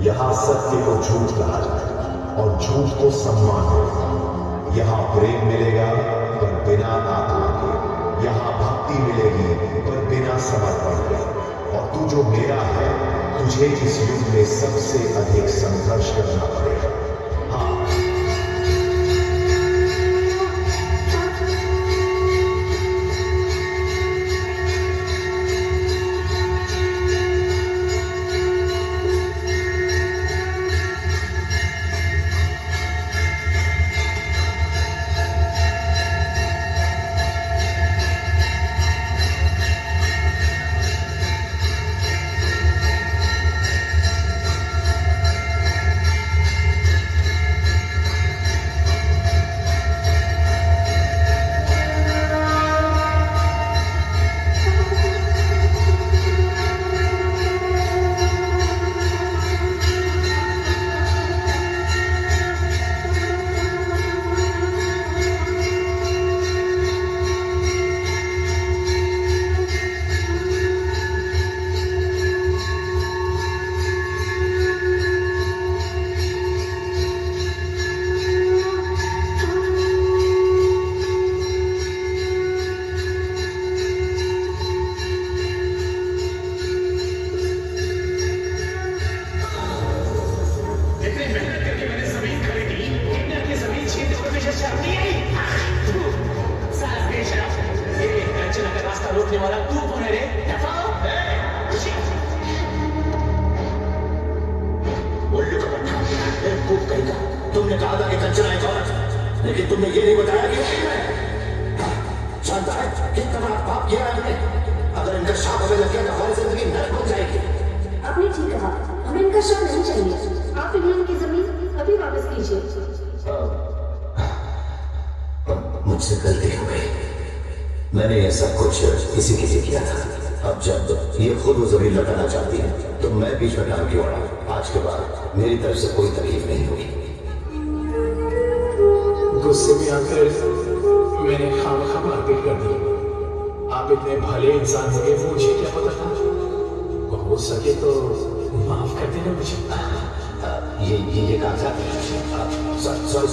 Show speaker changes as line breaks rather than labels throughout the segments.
यहाँ सत्य को झूठ कहा जाए और झूठ को सम्मान है। यहाँ प्रेम मिलेगा पर बिना आत्मा के, यहाँ भक्ति मिलेगी पर बिना समर्पण के। और तू जो मेरा है, तुझे इस युग में सबसे अधिक संघर्ष करना पड़ेगा। हाँ,
रोकने वाला तू कौन है रे?
उल्लू का बच्चा, बेवकूफ कहीं का। तुमने कहा था कि कंचना एक औरत है, लेकिन तुमने ये नहीं बताया कि जानता है कितना बड़ा पाप किया है हमने। अगर इनका शाप हमें लग गया तो हमारी जिंदगी नरक बन जाएगी।
आपने ठीक कहा, हमें इनका शाप नहीं चाहिए। आप इन्हें इनकी जमीन अभी वापस कीजिए।
मुझसे गलती हो गई, मैंने ऐसा कुछ किसी किसी किया था। अब जब ये खुद वो जमीन लौटाना चाहती है तो मैं बीच में काम क्यों आया? आज के बाद मेरी तरफ से कोई तकलीफ नहीं होगी।
गुस्से में आकर मैंने खामखा मारपीट कर दी। आप इतने भले इंसान हो गए, मुझे क्या पता था। हो सके तो माफ कर देना मुझे।
ये कहा था। सॉरी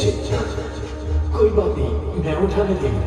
जी।
कोई बात नहीं, मैं उठा लेती हूँ।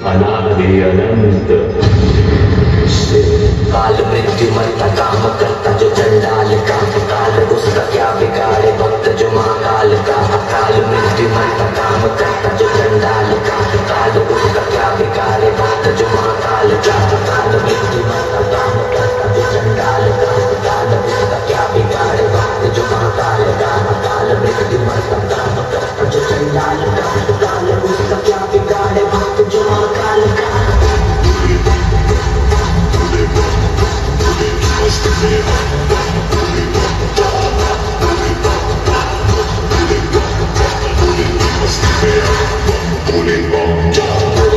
अनादि अनंत
काल मृत्यु मरता काम करता जो चंडाल का काल उसका क्या बिगाड़े भक्त जो महाकाल का काल मृत्यु मरता काम करता जो चंडाल का काल उसका क्या बिगाड़े भक्त जो महाकाल का बोले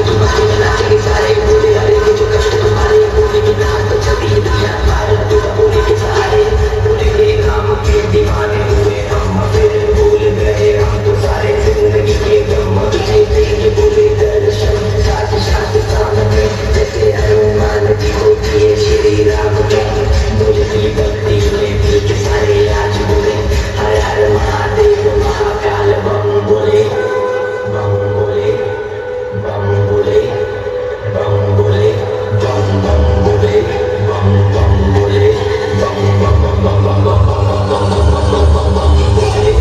की मस्ती में नाचेंगे सारे बोले हरे के जो कष्ट तुम्हारे बोले की नाम तो चलती है दुनिया मार लगेगा बोले के सहारे बोले के काम के दीवाने हुए हम फिर भूल गए हम तो सारे जिंदगी के गम तुझे देंगे बोले दर्शन साथ साथ सामने जैसे हनुमान जी को किए श्री राम के मुझे की भक्ति में भी के सारे आज बोले हर हर महादेव महाकाल बम बोले बम बोले बम बोले बम बोले बम बम बोले बम बम बोले बम बम बम बम बम बम बम बम बम बोले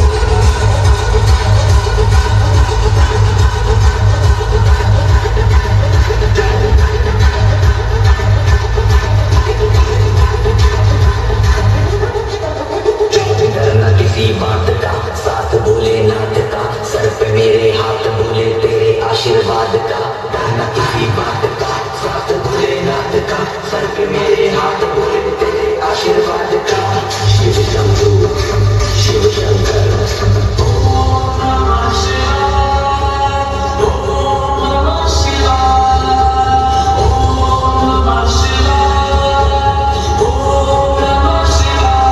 डरना किसी बात का साथ बोले नाथ का सर पे मेरे हाथ बोले तेरे आशीर्वाद का डरना किसी बात का साथ बोले नाथ का सर पे मेरे हाथ बोले तेरे आशीर्वाद का शिव शंभू शिव शंकर ओम नमः शिवाय ओम नमः शिवाय ओम नमः शिवाय ओम नमः शिवाय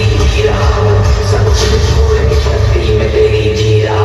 सब कुछ छोड़ के शक्ति में तेरी जी रहा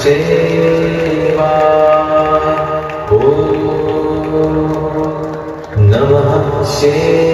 शिवाय। ओम नमः शिवाय।